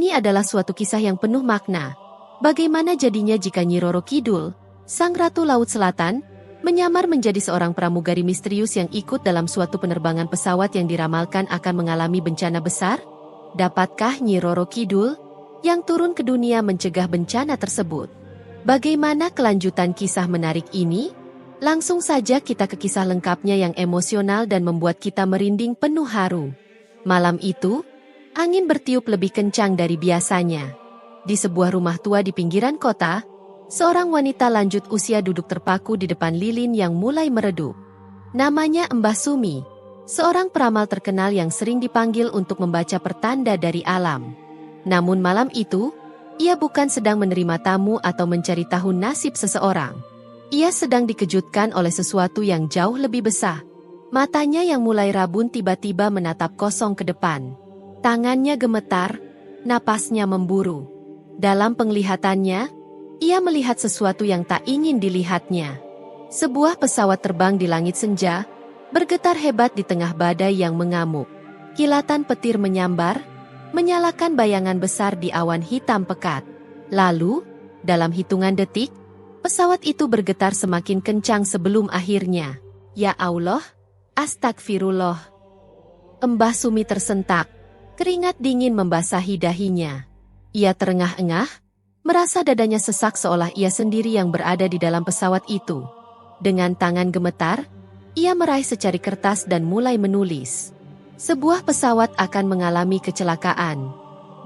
Ini adalah suatu kisah yang penuh makna. Bagaimana jadinya jika Nyi Roro Kidul, Sang Ratu Laut Selatan, menyamar menjadi seorang pramugari misterius yang ikut dalam suatu penerbangan pesawat yang diramalkan akan mengalami bencana besar? Dapatkah Nyi Roro Kidul, yang turun ke dunia mencegah bencana tersebut? Bagaimana kelanjutan kisah menarik ini? Langsung saja kita ke kisah lengkapnya yang emosional dan membuat kita merinding penuh haru. Malam itu, angin bertiup lebih kencang dari biasanya. Di sebuah rumah tua di pinggiran kota, seorang wanita lanjut usia duduk terpaku di depan lilin yang mulai meredup. Namanya Mbah Sumi, seorang peramal terkenal yang sering dipanggil untuk membaca pertanda dari alam. Namun malam itu, ia bukan sedang menerima tamu atau mencari tahu nasib seseorang. Ia sedang dikejutkan oleh sesuatu yang jauh lebih besar. Matanya yang mulai rabun tiba-tiba menatap kosong ke depan. Tangannya gemetar, napasnya memburu. Dalam penglihatannya, ia melihat sesuatu yang tak ingin dilihatnya. Sebuah pesawat terbang di langit senja, bergetar hebat di tengah badai yang mengamuk. Kilatan petir menyambar, menyalakan bayangan besar di awan hitam pekat. Lalu, dalam hitungan detik, pesawat itu bergetar semakin kencang sebelum akhirnya. Ya Allah, astagfirullah. Mbah Sumi tersentak. Keringat dingin membasahi dahinya. Ia terengah-engah, merasa dadanya sesak seolah ia sendiri yang berada di dalam pesawat itu. Dengan tangan gemetar, ia meraih secari kertas dan mulai menulis. Sebuah pesawat akan mengalami kecelakaan.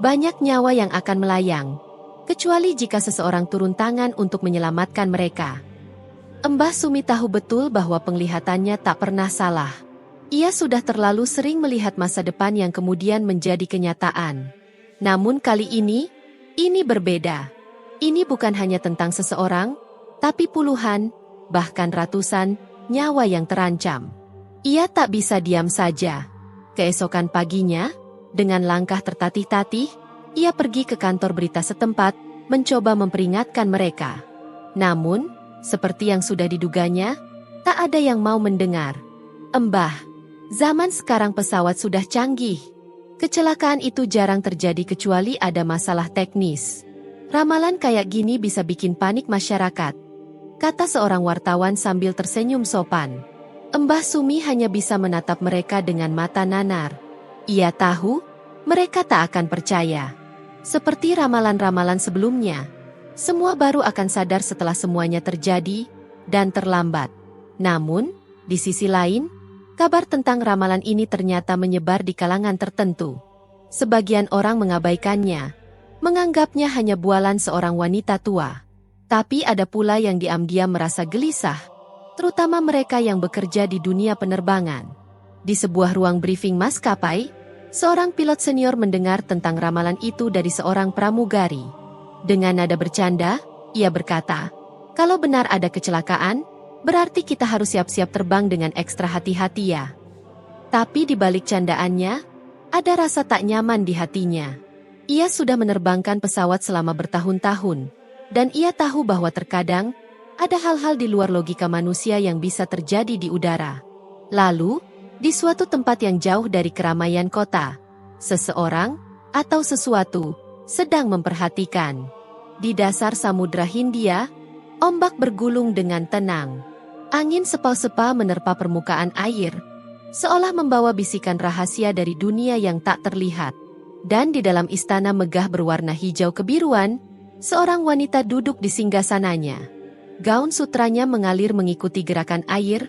Banyak nyawa yang akan melayang, kecuali jika seseorang turun tangan untuk menyelamatkan mereka. Mbah Sumi tahu betul bahwa penglihatannya tak pernah salah. Ia sudah terlalu sering melihat masa depan yang kemudian menjadi kenyataan. Namun kali ini berbeda. Ini bukan hanya tentang seseorang, tapi puluhan, bahkan ratusan, nyawa yang terancam. Ia tak bisa diam saja. Keesokan paginya, dengan langkah tertatih-tatih, ia pergi ke kantor berita setempat, mencoba memperingatkan mereka. Namun, seperti yang sudah diduganya, tak ada yang mau mendengar. Mbah, zaman sekarang pesawat sudah canggih. Kecelakaan itu jarang terjadi kecuali ada masalah teknis. Ramalan kayak gini bisa bikin panik masyarakat, kata seorang wartawan sambil tersenyum sopan. Mbah Sumi hanya bisa menatap mereka dengan mata nanar. Ia tahu, mereka tak akan percaya. Seperti ramalan-ramalan sebelumnya, semua baru akan sadar setelah semuanya terjadi, dan terlambat. Namun, di sisi lain, kabar tentang ramalan ini ternyata menyebar di kalangan tertentu. Sebagian orang mengabaikannya, menganggapnya hanya bualan seorang wanita tua. Tapi ada pula yang diam-diam merasa gelisah, terutama mereka yang bekerja di dunia penerbangan. Di sebuah ruang briefing maskapai, seorang pilot senior mendengar tentang ramalan itu dari seorang pramugari. Dengan nada bercanda, ia berkata, "Kalau benar ada kecelakaan, berarti kita harus siap-siap terbang dengan ekstra hati-hati ya." Tapi di balik candaannya, ada rasa tak nyaman di hatinya. Ia sudah menerbangkan pesawat selama bertahun-tahun, dan ia tahu bahwa terkadang ada hal-hal di luar logika manusia yang bisa terjadi di udara. Lalu, di suatu tempat yang jauh dari keramaian kota, seseorang atau sesuatu sedang memperhatikan. Di dasar Samudra Hindia, ombak bergulung dengan tenang. Angin sepau-sepau menerpa permukaan air, seolah membawa bisikan rahasia dari dunia yang tak terlihat. Dan di dalam istana megah berwarna hijau kebiruan, seorang wanita duduk di singgasananya. Gaun sutranya mengalir mengikuti gerakan air,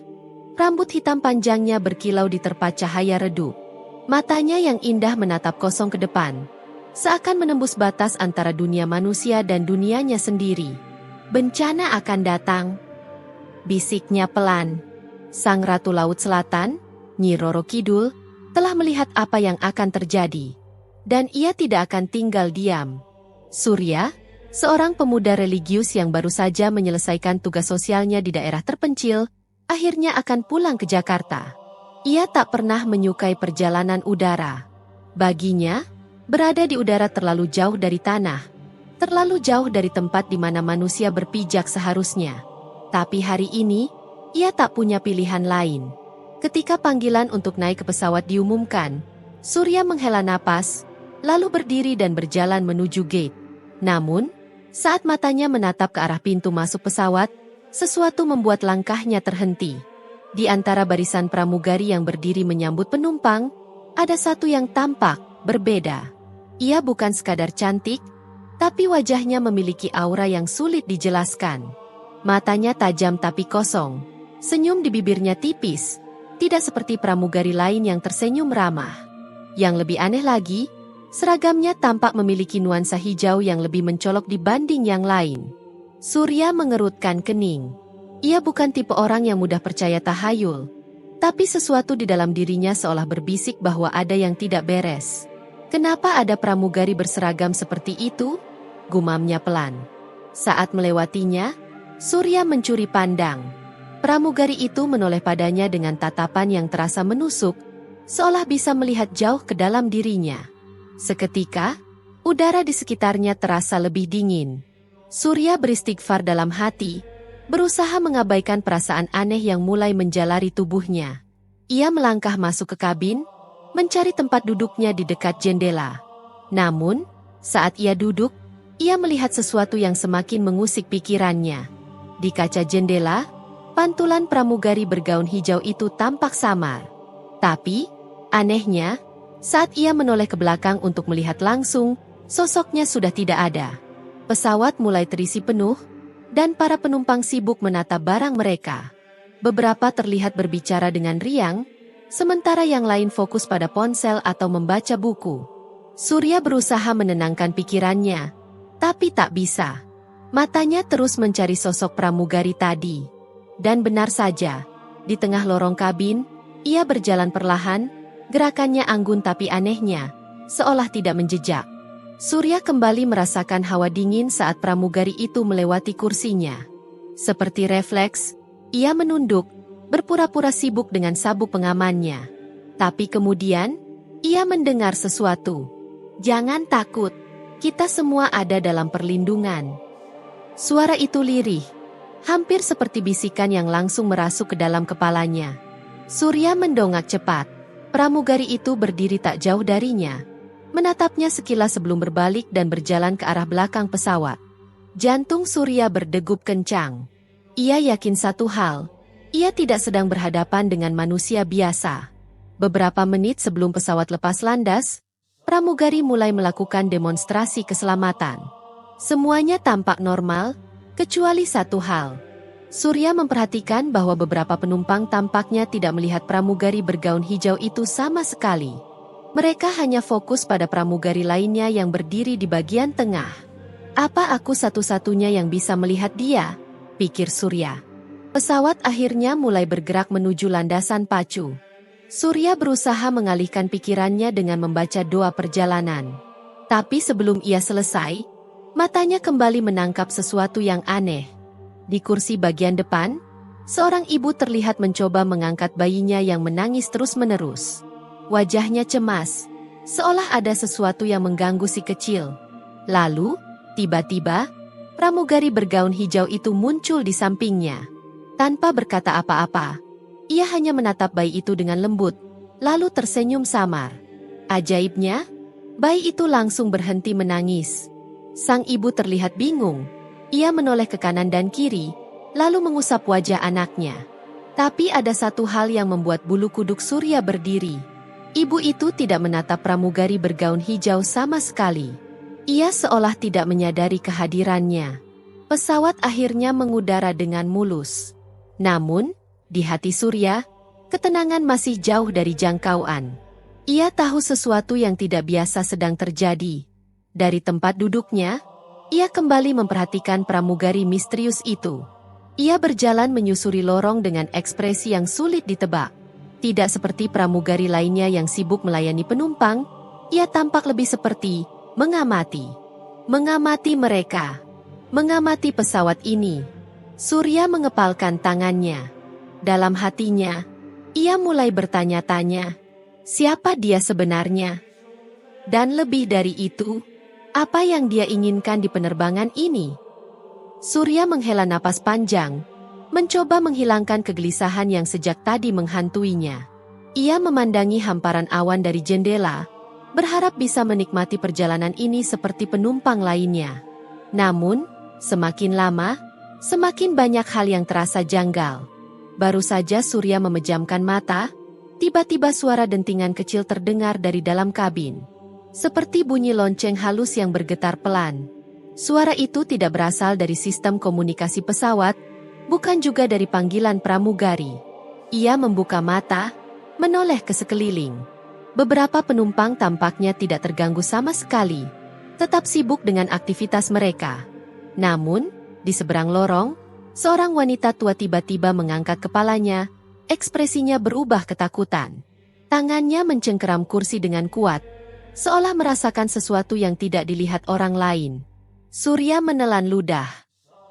rambut hitam panjangnya berkilau diterpa cahaya redup. Matanya yang indah menatap kosong ke depan, seakan menembus batas antara dunia manusia dan dunianya sendiri. Bencana akan datang, bisiknya pelan. Sang Ratu Laut Selatan, Nyi Roro Kidul, telah melihat apa yang akan terjadi. Dan ia tidak akan tinggal diam. Surya, seorang pemuda religius yang baru saja menyelesaikan tugas sosialnya di daerah terpencil, akhirnya akan pulang ke Jakarta. Ia tak pernah menyukai perjalanan udara. Baginya, berada di udara terlalu jauh dari tanah, terlalu jauh dari tempat di mana manusia berpijak seharusnya. Tapi hari ini, ia tak punya pilihan lain. Ketika panggilan untuk naik ke pesawat diumumkan, Surya menghela napas, lalu berdiri dan berjalan menuju gate. Namun, saat matanya menatap ke arah pintu masuk pesawat, sesuatu membuat langkahnya terhenti. Di antara barisan pramugari yang berdiri menyambut penumpang, ada satu yang tampak berbeda. Ia bukan sekadar cantik, tapi wajahnya memiliki aura yang sulit dijelaskan. Matanya tajam tapi kosong, senyum di bibirnya tipis, tidak seperti pramugari lain yang tersenyum ramah. Yang lebih aneh lagi, seragamnya tampak memiliki nuansa hijau yang lebih mencolok dibanding yang lain. Surya mengerutkan kening. Ia bukan tipe orang yang mudah percaya tahayul, tapi sesuatu di dalam dirinya seolah berbisik bahwa ada yang tidak beres. Kenapa ada pramugari berseragam seperti itu? Gumamnya pelan. Saat melewatinya, Surya mencuri pandang. Pramugari itu menoleh padanya dengan tatapan yang terasa menusuk, seolah bisa melihat jauh ke dalam dirinya. Seketika, udara di sekitarnya terasa lebih dingin. Surya beristighfar dalam hati, berusaha mengabaikan perasaan aneh yang mulai menjalari tubuhnya. Ia melangkah masuk ke kabin, mencari tempat duduknya di dekat jendela. Namun, saat ia duduk, ia melihat sesuatu yang semakin mengusik pikirannya. Di kaca jendela, pantulan pramugari bergaun hijau itu tampak samar. Tapi, anehnya, saat ia menoleh ke belakang untuk melihat langsung, sosoknya sudah tidak ada. Pesawat mulai terisi penuh, dan para penumpang sibuk menata barang mereka. Beberapa terlihat berbicara dengan riang, sementara yang lain fokus pada ponsel atau membaca buku. Surya berusaha menenangkan pikirannya, tapi tak bisa. Matanya terus mencari sosok pramugari tadi. Dan benar saja, di tengah lorong kabin, ia berjalan perlahan, gerakannya anggun tapi anehnya, seolah tidak menjejak. Surya kembali merasakan hawa dingin saat pramugari itu melewati kursinya. Seperti refleks, ia menunduk, berpura-pura sibuk dengan sabuk pengamannya. Tapi kemudian, ia mendengar sesuatu. "Jangan takut, kita semua ada dalam perlindungan." Suara itu lirih, hampir seperti bisikan yang langsung merasuk ke dalam kepalanya. Surya mendongak cepat. Pramugari itu berdiri tak jauh darinya, menatapnya sekilas sebelum berbalik dan berjalan ke arah belakang pesawat. Jantung Surya berdegup kencang. Ia yakin satu hal, ia tidak sedang berhadapan dengan manusia biasa. Beberapa menit sebelum pesawat lepas landas, pramugari mulai melakukan demonstrasi keselamatan. Semuanya tampak normal, kecuali satu hal. Surya memperhatikan bahwa beberapa penumpang tampaknya tidak melihat pramugari bergaun hijau itu sama sekali. Mereka hanya fokus pada pramugari lainnya yang berdiri di bagian tengah. "Apa aku satu-satunya yang bisa melihat dia?" pikir Surya. Pesawat akhirnya mulai bergerak menuju landasan pacu. Surya berusaha mengalihkan pikirannya dengan membaca doa perjalanan. Tapi sebelum ia selesai, matanya kembali menangkap sesuatu yang aneh. Di kursi bagian depan, seorang ibu terlihat mencoba mengangkat bayinya yang menangis terus-menerus. Wajahnya cemas, seolah ada sesuatu yang mengganggu si kecil. Lalu, tiba-tiba, pramugari bergaun hijau itu muncul di sampingnya. Tanpa berkata apa-apa, ia hanya menatap bayi itu dengan lembut, lalu tersenyum samar. Ajaibnya, bayi itu langsung berhenti menangis. Sang ibu terlihat bingung. Ia menoleh ke kanan dan kiri, lalu mengusap wajah anaknya. Tapi ada satu hal yang membuat bulu kuduk Surya berdiri. Ibu itu tidak menatap pramugari bergaun hijau sama sekali. Ia seolah tidak menyadari kehadirannya. Pesawat akhirnya mengudara dengan mulus. Namun, di hati Surya, ketenangan masih jauh dari jangkauan. Ia tahu sesuatu yang tidak biasa sedang terjadi. Dari tempat duduknya, ia kembali memperhatikan pramugari misterius itu. Ia berjalan menyusuri lorong dengan ekspresi yang sulit ditebak. Tidak seperti pramugari lainnya yang sibuk melayani penumpang, ia tampak lebih seperti mengamati. Mengamati mereka. Mengamati pesawat ini. Surya mengepalkan tangannya. Dalam hatinya, ia mulai bertanya-tanya, siapa dia sebenarnya? Dan lebih dari itu, apa yang dia inginkan di penerbangan ini? Surya menghela napas panjang, mencoba menghilangkan kegelisahan yang sejak tadi menghantuinya. Ia memandangi hamparan awan dari jendela, berharap bisa menikmati perjalanan ini seperti penumpang lainnya. Namun, semakin lama, semakin banyak hal yang terasa janggal. Baru saja Surya memejamkan mata, tiba-tiba suara dentingan kecil terdengar dari dalam kabin. Seperti bunyi lonceng halus yang bergetar pelan. Suara itu tidak berasal dari sistem komunikasi pesawat, bukan juga dari panggilan pramugari. Ia membuka mata, menoleh ke sekeliling. Beberapa penumpang tampaknya tidak terganggu sama sekali, tetap sibuk dengan aktivitas mereka. Namun, di seberang lorong, seorang wanita tua tiba-tiba mengangkat kepalanya, ekspresinya berubah ketakutan. Tangannya mencengkeram kursi dengan kuat, seolah merasakan sesuatu yang tidak dilihat orang lain. Surya menelan ludah.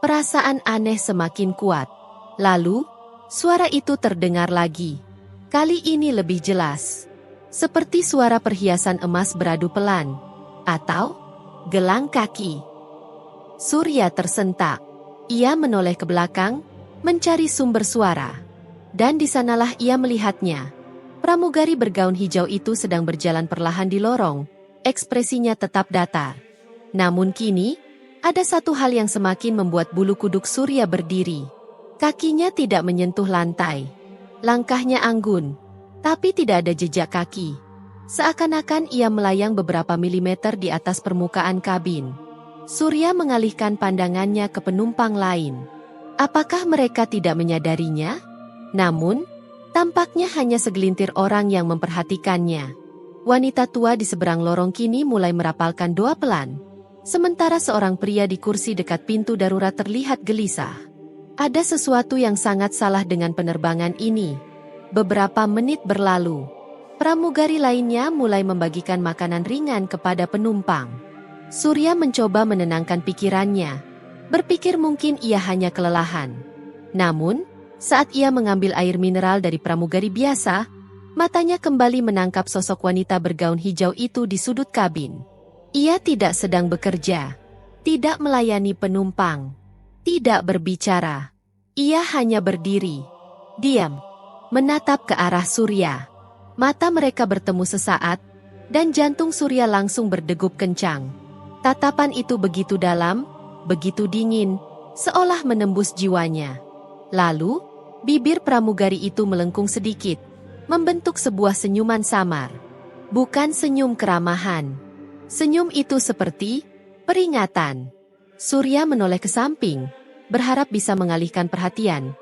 Perasaan aneh semakin kuat. Lalu, suara itu terdengar lagi. Kali ini lebih jelas. Seperti suara perhiasan emas beradu pelan. Atau, gelang kaki. Surya tersentak. Ia menoleh ke belakang, mencari sumber suara. Dan di sanalah ia melihatnya. Pramugari bergaun hijau itu sedang berjalan perlahan di lorong, ekspresinya tetap datar. Namun kini, ada satu hal yang semakin membuat bulu kuduk Surya berdiri. Kakinya tidak menyentuh lantai. Langkahnya anggun, tapi tidak ada jejak kaki. Seakan-akan ia melayang beberapa milimeter di atas permukaan kabin. Surya mengalihkan pandangannya ke penumpang lain. Apakah mereka tidak menyadarinya? Namun, tampaknya hanya segelintir orang yang memperhatikannya. Wanita tua di seberang lorong kini mulai merapalkan doa pelan. Sementara seorang pria di kursi dekat pintu darurat terlihat gelisah. Ada sesuatu yang sangat salah dengan penerbangan ini. Beberapa menit berlalu. Pramugari lainnya mulai membagikan makanan ringan kepada penumpang. Surya mencoba menenangkan pikirannya. Berpikir mungkin ia hanya kelelahan. Namun, saat ia mengambil air mineral dari pramugari biasa, matanya kembali menangkap sosok wanita bergaun hijau itu di sudut kabin. Ia tidak sedang bekerja, tidak melayani penumpang, tidak berbicara. Ia hanya berdiri, diam, menatap ke arah Surya. Mata mereka bertemu sesaat, dan jantung Surya langsung berdegup kencang. Tatapan itu begitu dalam, begitu dingin, seolah menembus jiwanya. Lalu, bibir pramugari itu melengkung sedikit, membentuk sebuah senyuman samar. Bukan senyum keramahan. Senyum itu seperti peringatan. Surya menoleh ke samping, berharap bisa mengalihkan perhatian.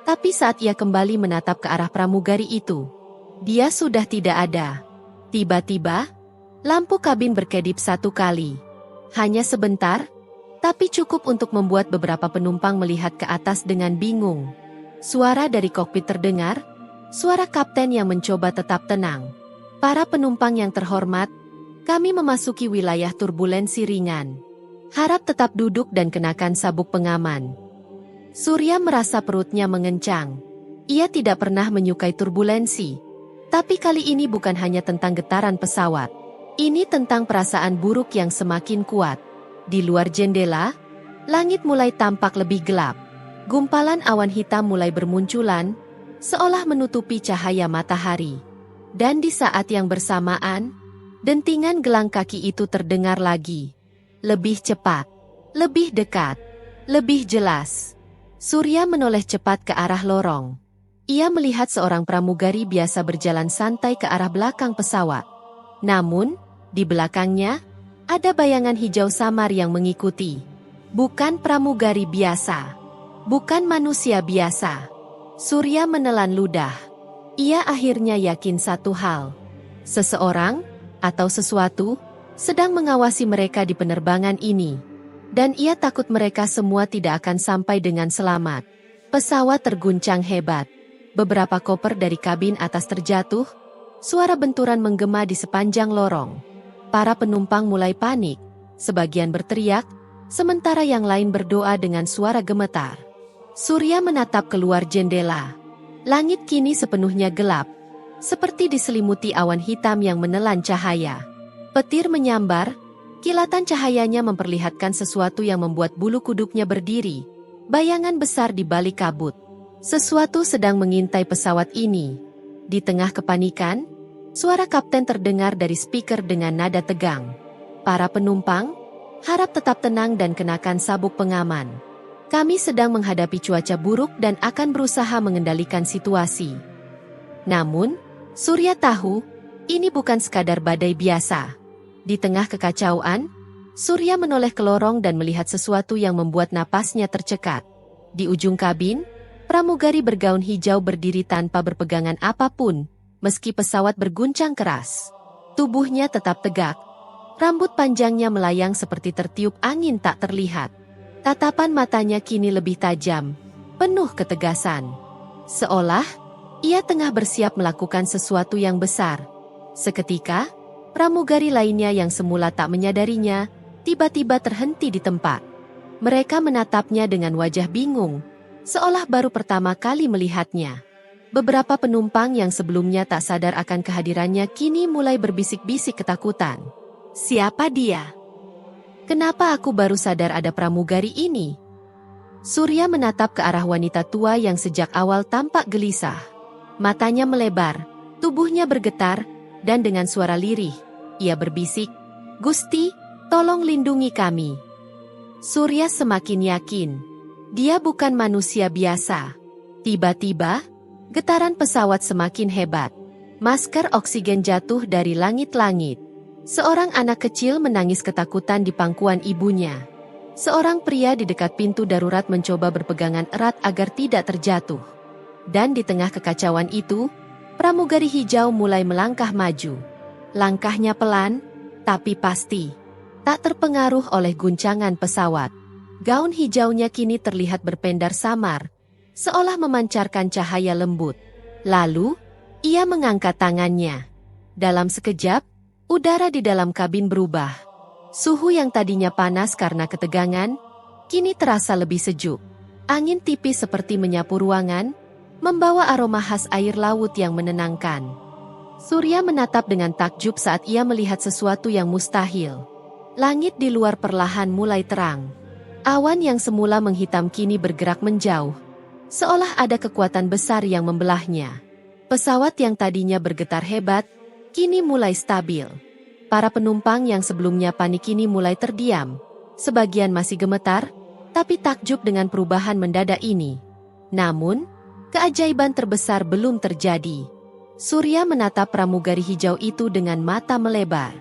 Tapi saat ia kembali menatap ke arah pramugari itu, dia sudah tidak ada. Tiba-tiba, lampu kabin berkedip satu kali. Hanya sebentar, tapi cukup untuk membuat beberapa penumpang melihat ke atas dengan bingung. Suara dari kokpit terdengar, suara kapten yang mencoba tetap tenang. Para penumpang yang terhormat, kami memasuki wilayah turbulensi ringan. Harap tetap duduk dan kenakan sabuk pengaman. Surya merasa perutnya mengencang. Ia tidak pernah menyukai turbulensi. Tapi kali ini bukan hanya tentang getaran pesawat. Ini tentang perasaan buruk yang semakin kuat. Di luar jendela, langit mulai tampak lebih gelap. Gumpalan awan hitam mulai bermunculan, seolah menutupi cahaya matahari. Dan di saat yang bersamaan, dentingan gelang kaki itu terdengar lagi. Lebih cepat, lebih dekat, lebih jelas. Surya menoleh cepat ke arah lorong. Ia melihat seorang pramugari biasa berjalan santai ke arah belakang pesawat. Namun, di belakangnya, ada bayangan hijau samar yang mengikuti. Bukan pramugari biasa. Bukan manusia biasa. Surya menelan ludah. Ia akhirnya yakin satu hal. Seseorang, atau sesuatu, sedang mengawasi mereka di penerbangan ini. Dan ia takut mereka semua tidak akan sampai dengan selamat. Pesawat terguncang hebat. Beberapa koper dari kabin atas terjatuh. Suara benturan menggema di sepanjang lorong. Para penumpang mulai panik. Sebagian berteriak, sementara yang lain berdoa dengan suara gemetar. Surya menatap keluar jendela. Langit kini sepenuhnya gelap. Seperti diselimuti awan hitam yang menelan cahaya. Petir menyambar, kilatan cahayanya memperlihatkan sesuatu yang membuat bulu kuduknya berdiri. Bayangan besar di balik kabut. Sesuatu sedang mengintai pesawat ini. Di tengah kepanikan, Suara kapten terdengar dari speaker dengan nada tegang. Para penumpang, harap tetap tenang dan kenakan sabuk pengaman. Kami sedang menghadapi cuaca buruk dan akan berusaha mengendalikan situasi. Namun, Surya tahu, ini bukan sekadar badai biasa. Di tengah kekacauan, Surya menoleh ke lorong dan melihat sesuatu yang membuat napasnya tercekat. Di ujung kabin, pramugari bergaun hijau berdiri tanpa berpegangan apapun, meski pesawat berguncang keras. Tubuhnya tetap tegak. Rambut panjangnya melayang seperti tertiup angin tak terlihat. Tatapan matanya kini lebih tajam, penuh ketegasan. Seolah ia tengah bersiap melakukan sesuatu yang besar. Seketika, pramugari lainnya yang semula tak menyadarinya, tiba-tiba terhenti di tempat. Mereka menatapnya dengan wajah bingung, seolah baru pertama kali melihatnya. Beberapa penumpang yang sebelumnya tak sadar akan kehadirannya kini mulai berbisik-bisik ketakutan. Siapa dia? Kenapa aku baru sadar ada pramugari ini? Surya menatap ke arah wanita tua yang sejak awal tampak gelisah. Matanya melebar, tubuhnya bergetar, dan dengan suara lirih, ia berbisik, "Gusti, tolong lindungi kami." Surya semakin yakin, dia bukan manusia biasa. Tiba-tiba, getaran pesawat semakin hebat. Masker oksigen jatuh dari langit-langit. Seorang anak kecil menangis ketakutan di pangkuan ibunya. Seorang pria di dekat pintu darurat mencoba berpegangan erat agar tidak terjatuh. Dan di tengah kekacauan itu, pramugari hijau mulai melangkah maju. Langkahnya pelan, tapi pasti. Tak terpengaruh oleh guncangan pesawat. Gaun hijaunya kini terlihat berpendar samar, seolah memancarkan cahaya lembut. Lalu, ia mengangkat tangannya. Dalam sekejap, udara di dalam kabin berubah. Suhu yang tadinya panas karena ketegangan, kini terasa lebih sejuk. Angin tipis seperti menyapu ruangan, membawa aroma khas air laut yang menenangkan. Surya menatap dengan takjub saat ia melihat sesuatu yang mustahil. Langit di luar perlahan mulai terang. Awan yang semula menghitam kini bergerak menjauh, seolah ada kekuatan besar yang membelahnya. Pesawat yang tadinya bergetar hebat, kini mulai stabil. Para penumpang yang sebelumnya panik kini mulai terdiam. Sebagian masih gemetar, tapi takjub dengan perubahan mendadak ini. Namun, keajaiban terbesar belum terjadi. Surya menatap pramugari hijau itu dengan mata melebar.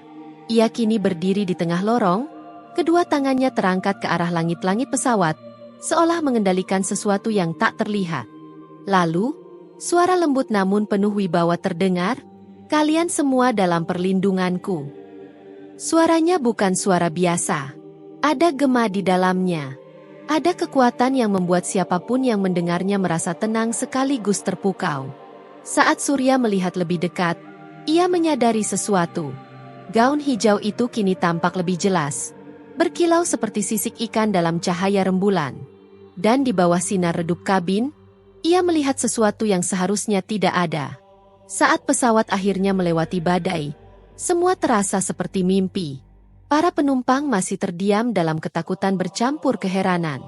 Ia kini berdiri di tengah lorong, kedua tangannya terangkat ke arah langit-langit pesawat, seolah mengendalikan sesuatu yang tak terlihat. Lalu, suara lembut namun penuh wibawa terdengar, "Kalian semua dalam perlindunganku." Suaranya bukan suara biasa. Ada gema di dalamnya. Ada kekuatan yang membuat siapapun yang mendengarnya merasa tenang sekaligus terpukau. Saat Surya melihat lebih dekat, ia menyadari sesuatu. Gaun hijau itu kini tampak lebih jelas, berkilau seperti sisik ikan dalam cahaya rembulan. Dan di bawah sinar redup kabin, ia melihat sesuatu yang seharusnya tidak ada. Saat pesawat akhirnya melewati badai, semua terasa seperti mimpi. Para penumpang masih terdiam dalam ketakutan bercampur keheranan.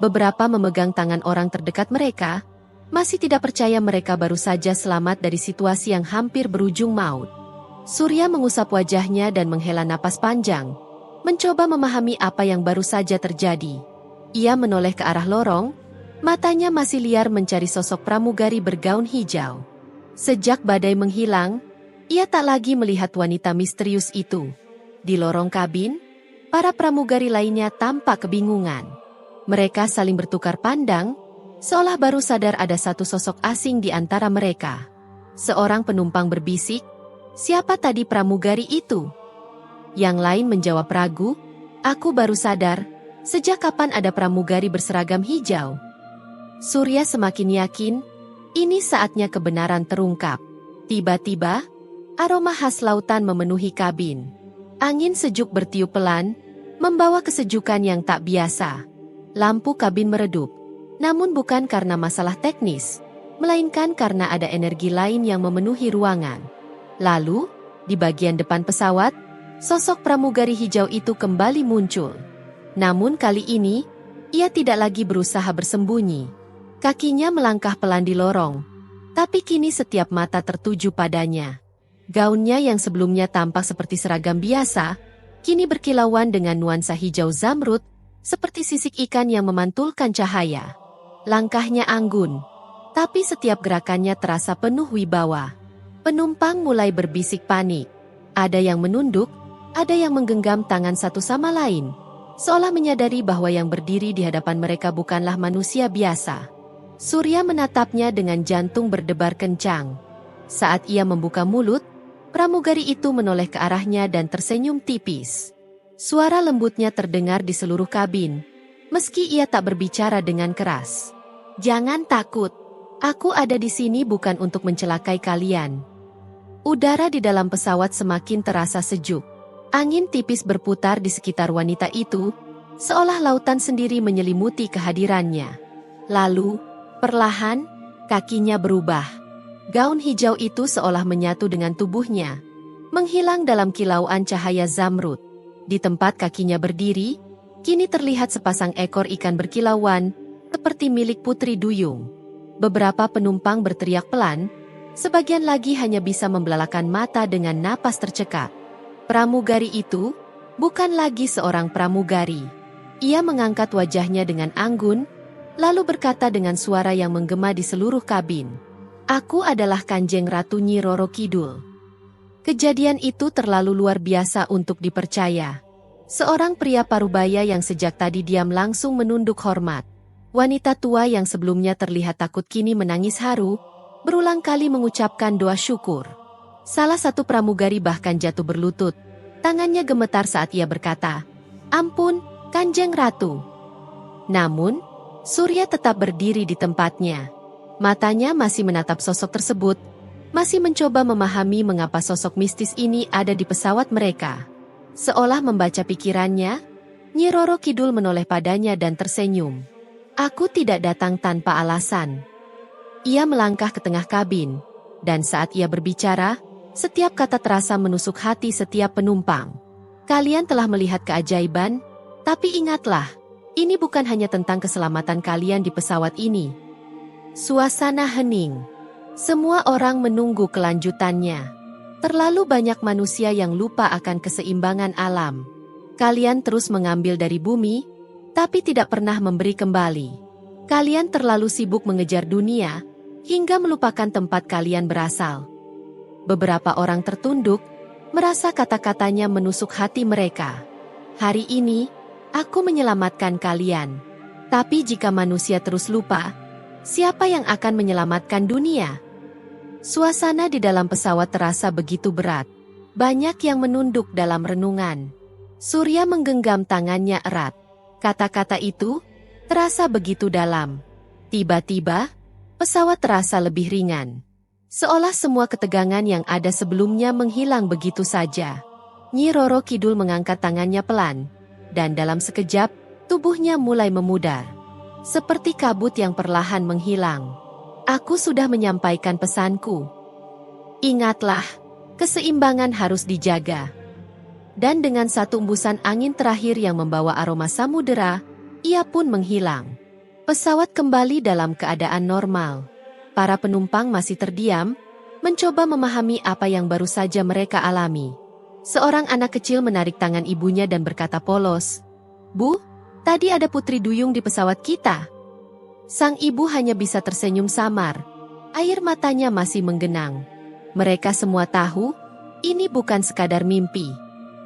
Beberapa memegang tangan orang terdekat mereka, masih tidak percaya mereka baru saja selamat dari situasi yang hampir berujung maut. Surya mengusap wajahnya dan menghela napas panjang, mencoba memahami apa yang baru saja terjadi. Ia menoleh ke arah lorong, matanya masih liar mencari sosok pramugari bergaun hijau. Sejak badai menghilang, ia tak lagi melihat wanita misterius itu. Di lorong kabin, para pramugari lainnya tampak kebingungan. Mereka saling bertukar pandang, seolah baru sadar ada satu sosok asing di antara mereka. Seorang penumpang berbisik, "Siapa tadi pramugari itu?" Yang lain menjawab ragu, "Aku baru sadar, sejak kapan ada pramugari berseragam hijau?" Surya semakin yakin, ini saatnya kebenaran terungkap. Tiba-tiba, aroma khas lautan memenuhi kabin. Angin sejuk bertiup pelan, membawa kesejukan yang tak biasa. Lampu kabin meredup, namun bukan karena masalah teknis, melainkan karena ada energi lain yang memenuhi ruangan. Lalu, di bagian depan pesawat, sosok pramugari hijau itu kembali muncul. Namun kali ini, ia tidak lagi berusaha bersembunyi. Kakinya melangkah pelan di lorong, tapi kini setiap mata tertuju padanya. Gaunnya yang sebelumnya tampak seperti seragam biasa, kini berkilauan dengan nuansa hijau zamrud, seperti sisik ikan yang memantulkan cahaya. Langkahnya anggun, tapi setiap gerakannya terasa penuh wibawa. Penumpang mulai berbisik panik. Ada yang menunduk, ada yang menggenggam tangan satu sama lain, seolah menyadari bahwa yang berdiri di hadapan mereka bukanlah manusia biasa. Surya menatapnya dengan jantung berdebar kencang. Saat ia membuka mulut, pramugari itu menoleh ke arahnya dan tersenyum tipis. Suara lembutnya terdengar di seluruh kabin, meski ia tak berbicara dengan keras. "Jangan takut, aku ada di sini bukan untuk mencelakai kalian." Udara di dalam pesawat semakin terasa sejuk. Angin tipis berputar di sekitar wanita itu, seolah lautan sendiri menyelimuti kehadirannya. Lalu, perlahan, kakinya berubah. Gaun hijau itu seolah menyatu dengan tubuhnya, menghilang dalam kilauan cahaya zamrud. Di tempat kakinya berdiri, kini terlihat sepasang ekor ikan berkilauan, seperti milik Putri Duyung. Beberapa penumpang berteriak pelan, sebagian lagi hanya bisa membelalakan mata dengan napas tercekat. Pramugari itu bukan lagi seorang pramugari. Ia mengangkat wajahnya dengan anggun, lalu berkata dengan suara yang menggema di seluruh kabin, "Aku adalah Kanjeng Ratu Nyi Roro Kidul." Kejadian itu terlalu luar biasa untuk dipercaya. Seorang pria parubaya yang sejak tadi diam langsung menunduk hormat. Wanita tua yang sebelumnya terlihat takut kini menangis haru, berulang kali mengucapkan doa syukur. Salah satu pramugari bahkan jatuh berlutut. Tangannya gemetar saat ia berkata, "Ampun, Kanjeng Ratu." Namun, Surya tetap berdiri di tempatnya. Matanya masih menatap sosok tersebut, masih mencoba memahami mengapa sosok mistis ini ada di pesawat mereka. Seolah membaca pikirannya, Nyi Roro Kidul menoleh padanya dan tersenyum. "Aku tidak datang tanpa alasan." Ia melangkah ke tengah kabin, dan saat ia berbicara, setiap kata terasa menusuk hati setiap penumpang. "Kalian telah melihat keajaiban, tapi ingatlah, ini bukan hanya tentang keselamatan kalian di pesawat ini." Suasana hening. Semua orang menunggu kelanjutannya. Terlalu banyak manusia yang lupa akan keseimbangan alam. Kalian terus mengambil dari bumi, tapi tidak pernah memberi kembali. Kalian terlalu sibuk mengejar dunia, hingga melupakan tempat kalian berasal. Beberapa orang tertunduk, merasa kata-katanya menusuk hati mereka. "Hari ini, aku menyelamatkan kalian. Tapi jika manusia terus lupa, siapa yang akan menyelamatkan dunia?" Suasana di dalam pesawat terasa begitu berat. Banyak yang menunduk dalam renungan. Surya menggenggam tangannya erat. Kata-kata itu terasa begitu dalam. Tiba-tiba, pesawat terasa lebih ringan. Seolah semua ketegangan yang ada sebelumnya menghilang begitu saja. Nyi Roro Kidul mengangkat tangannya pelan, dan dalam sekejap, tubuhnya mulai memudar. Seperti kabut yang perlahan menghilang. "Aku sudah menyampaikan pesanku. Ingatlah, keseimbangan harus dijaga." Dan dengan satu embusan angin terakhir yang membawa aroma samudera, ia pun menghilang. Pesawat kembali dalam keadaan normal. Para penumpang masih terdiam, mencoba memahami apa yang baru saja mereka alami. Seorang anak kecil menarik tangan ibunya dan berkata polos, "Bu, tadi ada Putri Duyung di pesawat kita." Sang ibu hanya bisa tersenyum samar. Air matanya masih menggenang. Mereka semua tahu, ini bukan sekadar mimpi.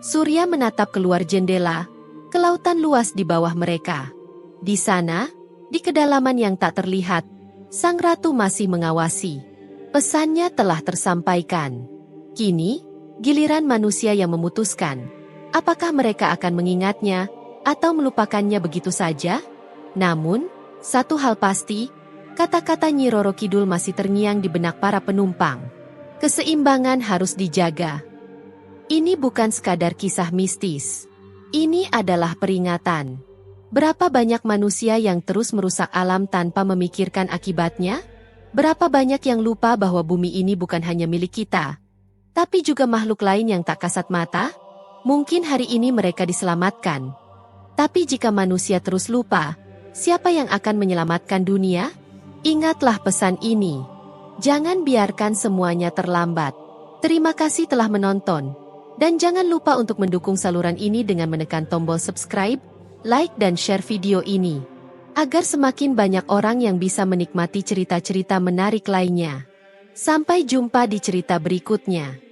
Surya menatap keluar jendela, ke lautan luas di bawah mereka. Di sana, di kedalaman yang tak terlihat, sang ratu masih mengawasi. Pesannya telah tersampaikan. Kini, giliran manusia yang memutuskan, apakah mereka akan mengingatnya, atau melupakannya begitu saja? Namun, satu hal pasti, kata-kata Nyi Roro Kidul masih terngiang di benak para penumpang. Keseimbangan harus dijaga. Ini bukan sekadar kisah mistis. Ini adalah peringatan. Berapa banyak manusia yang terus merusak alam tanpa memikirkan akibatnya? Berapa banyak yang lupa bahwa bumi ini bukan hanya milik kita, tapi juga makhluk lain yang tak kasat mata? Mungkin hari ini mereka diselamatkan. Tapi jika manusia terus lupa, siapa yang akan menyelamatkan dunia? Ingatlah pesan ini. Jangan biarkan semuanya terlambat. Terima kasih telah menonton. Dan jangan lupa untuk mendukung saluran ini dengan menekan tombol subscribe, like dan share video ini. Agar semakin banyak orang yang bisa menikmati cerita-cerita menarik lainnya. Sampai jumpa di cerita berikutnya.